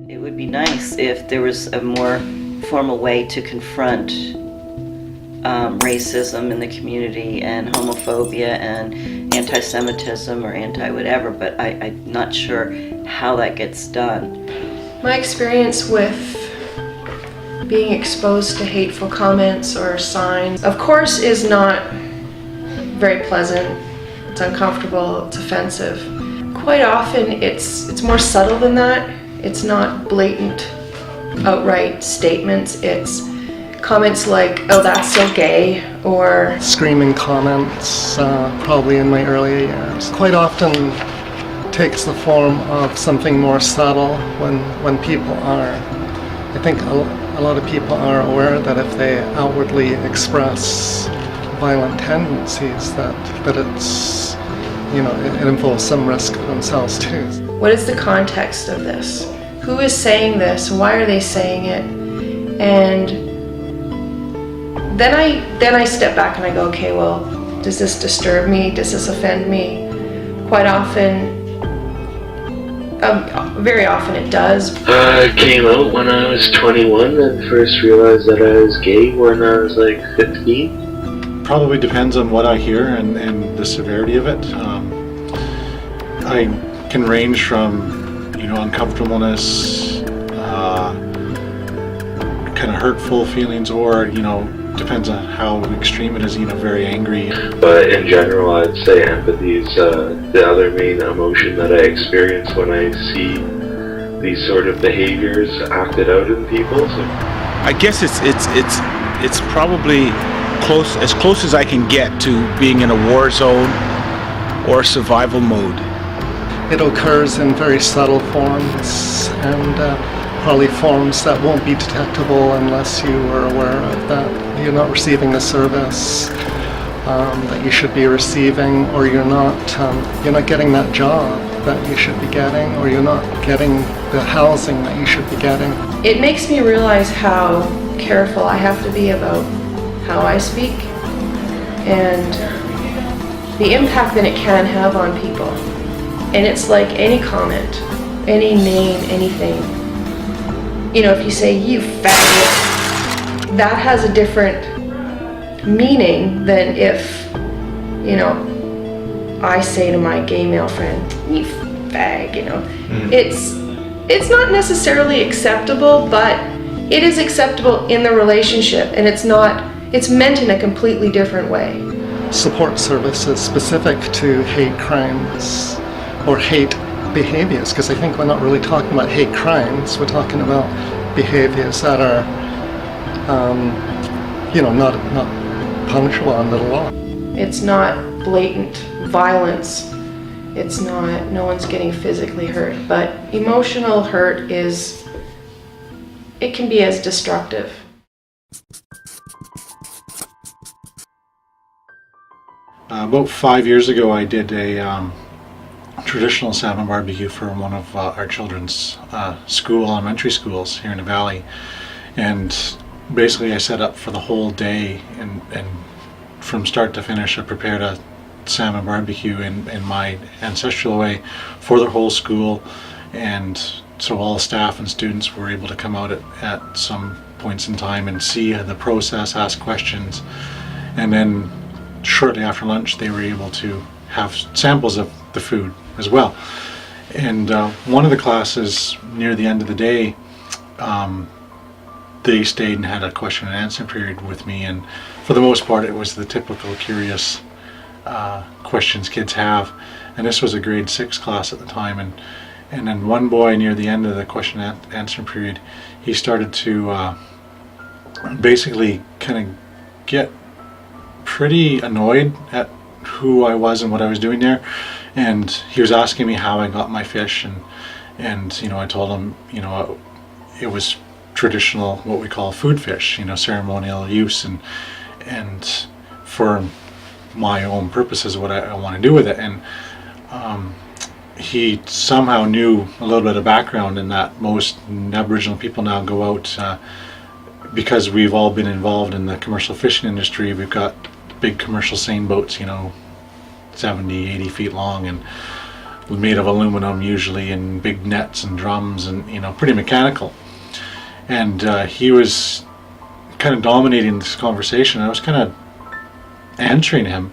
It would be nice if there was a more formal way to confront racism in the community and homophobia and anti-Semitism or anti-whatever, but I'm not sure how that gets done. My experience with being exposed to hateful comments or signs, of course, is not very pleasant. It's uncomfortable, it's offensive. Quite often it's more subtle than that. It's not blatant, outright statements. It's comments like, "Oh, that's so gay," or screaming comments, probably in my earlier years. Quite often takes the form of something more subtle when people are, I think a lot of people are aware that if they outwardly express violent tendencies, that it's, it involves some risk for themselves too. What is the context of this? Who is saying this? Why are they saying it? And then I step back and I go, okay, well, does this disturb me? Does this offend me? Quite often, very often it does. It came out when I was 21 and first realized that I was gay when I was like 15. Probably depends on what I hear and the severity of it. I can range from, uncomfortableness, kind of hurtful feelings, or, depends on how extreme it is, very angry. But in general, I'd say empathy is the other main emotion that I experience when I see these sort of behaviors acted out in people. So I guess it's probably as close as I can get to being in a war zone or survival mode. It occurs in very subtle forms and probably forms that won't be detectable unless you are aware of that. You're not receiving the service that you should be receiving, or you're not getting that job that you should be getting, or you're not getting the housing that you should be getting. It makes me realize how careful I have to be about how I speak and the impact that it can have on people. And it's like any comment, any name, anything. If you say, "You faggot," that has a different meaning than if, I say to my gay male friend, "You fag," It's not necessarily acceptable, but it is acceptable in the relationship, and it's meant in a completely different way. Support services specific to hate crimes or hate behaviors, because I think we're not really talking about hate crimes, we're talking about behaviors that are, not punctual under the law. It's not blatant violence. It's not, no one's getting physically hurt, but emotional hurt it can be as destructive. About 5 years ago, I did a traditional salmon barbecue for one of our children's elementary schools here in the valley, and basically I set up for the whole day, and from start to finish I prepared a salmon barbecue in my ancestral way for the whole school, and so all staff and students were able to come out at some points in time and see the process, ask questions, and then shortly after lunch they were able to have samples of the food as well. And one of the classes near the end of the day, they stayed and had a question and answer period with me, and for the most part it was the typical curious questions kids have, and this was a grade 6 class at the time, and then one boy near the end of the question and answer period, he started to basically kind of get pretty annoyed at who I was and what I was doing there, and he was asking me how I got my fish, and I told him it was traditional, what we call food fish, ceremonial use, and for my own purposes what I want to do with it. And he somehow knew a little bit of background in that most Aboriginal people now go out, because we've all been involved in the commercial fishing industry. We've got big commercial seine boats, 70, 80 feet long, and made of aluminum usually, and big nets and drums, and pretty mechanical. And he was kind of dominating this conversation. I was kind of answering him,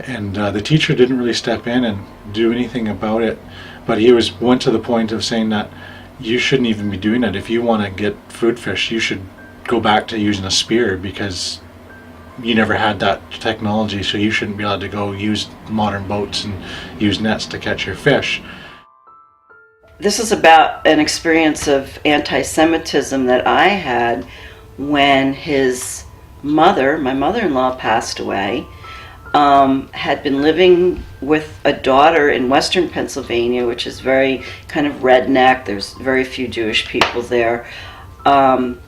and the teacher didn't really step in and do anything about it. But he went to the point of saying that you shouldn't even be doing it. If you want to get fruit fish, you should go back to using a spear, because you never had that technology, so you shouldn't be allowed to go use modern boats and use nets to catch your fish. This is about an experience of anti-Semitism that I had when his mother, my mother-in-law, passed away. Had been living with a daughter in western Pennsylvania, which is very kind of redneck. There's very few Jewish people there. And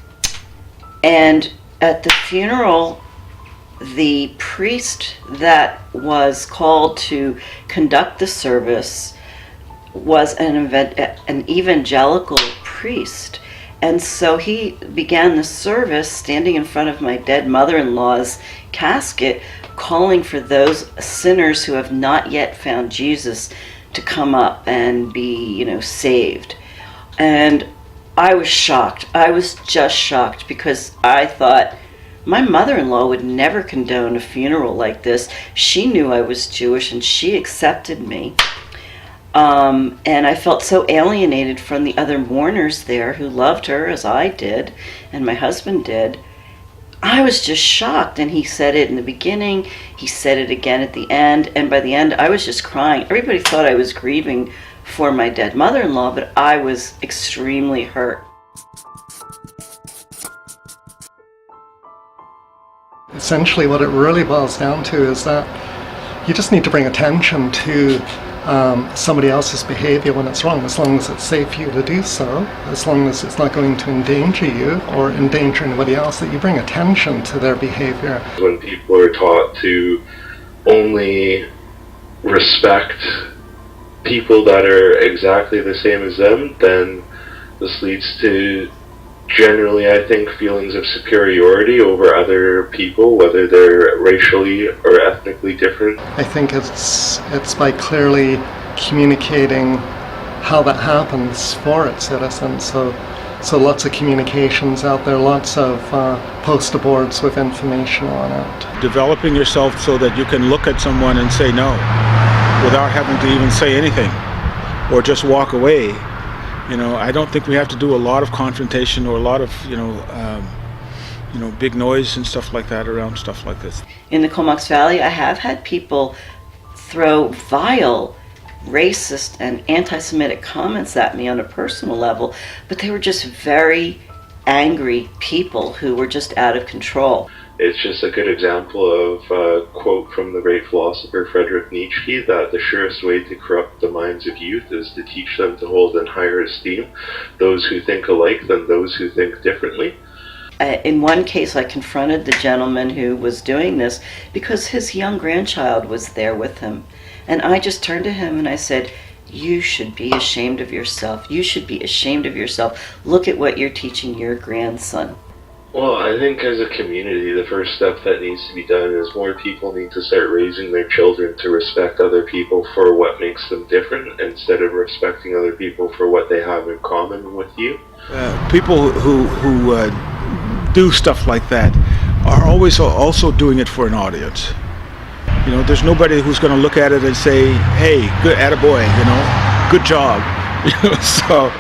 at the funeral, the priest that was called to conduct the service was an evangelical priest. And so he began the service standing in front of my dead mother-in-law's casket, calling for those sinners who have not yet found Jesus to come up and be, saved. And I was shocked. I was just shocked, because I thought my mother-in-law would never condone a funeral like this. She knew I was Jewish and she accepted me. And I felt so alienated from the other mourners there who loved her as I did and my husband did. I was just shocked, and he said it in the beginning, he said it again at the end, and by the end I was just crying. Everybody thought I was grieving for my dead mother-in-law, but I was extremely hurt. Essentially what it really boils down to is that you just need to bring attention to somebody else's behavior when it's wrong, as long as it's safe for you to do so, as long as it's not going to endanger you or endanger anybody else, that you bring attention to their behavior. When people are taught to only respect people that are exactly the same as them, then this leads to generally, I think, feelings of superiority over other people, whether they're racially or ethnically different. I think it's by clearly communicating how that happens for its citizens. So lots of communications out there, lots of poster boards with information on it. Developing yourself so that you can look at someone and say no without having to even say anything or just walk away. I don't think we have to do a lot of confrontation or a lot of, big noise and stuff like that around stuff like this. In the Comox Valley, I have had people throw vile, racist, and anti-Semitic comments at me on a personal level, but they were just very angry people who were just out of control. It's just a good example of a quote from the great philosopher Friedrich Nietzsche, that the surest way to corrupt the minds of youth is to teach them to hold in higher esteem those who think alike than those who think differently. In one case, I confronted the gentleman who was doing this because his young grandchild was there with him. And I just turned to him and I said, "You should be ashamed of yourself. You should be ashamed of yourself. Look at what you're teaching your grandson." Well, I think as a community, the first step that needs to be done is more people need to start raising their children to respect other people for what makes them different, instead of respecting other people for what they have in common with you. People who do stuff like that are always also doing it for an audience. There's nobody who's going to look at it and say, "Hey, good, attaboy, good job." So.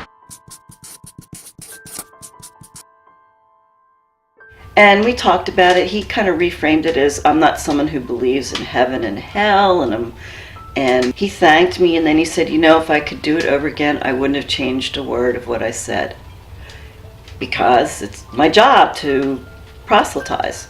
And we talked about it. He kind of reframed it as, I'm not someone who believes in heaven and hell, and he thanked me, and then he said, if I could do it over again, I wouldn't have changed a word of what I said, because it's my job to proselytize.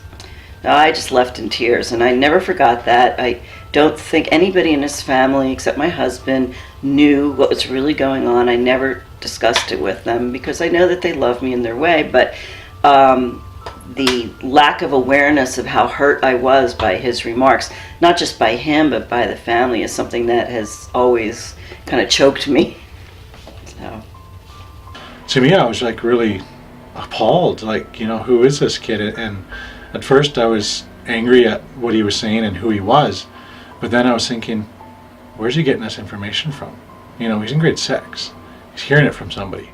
Now, I just left in tears, and I never forgot that. I don't think anybody in his family, except my husband, knew what was really going on. I never discussed it with them, because I know that they love me in their way, but the lack of awareness of how hurt I was by his remarks, not just by him, but by the family, is something that has always kind of choked me. So. To me, I was really appalled, who is this kid? And at first I was angry at what he was saying and who he was. But then I was thinking, where's he getting this information from? You know, he's in grade 6. He's hearing it from somebody.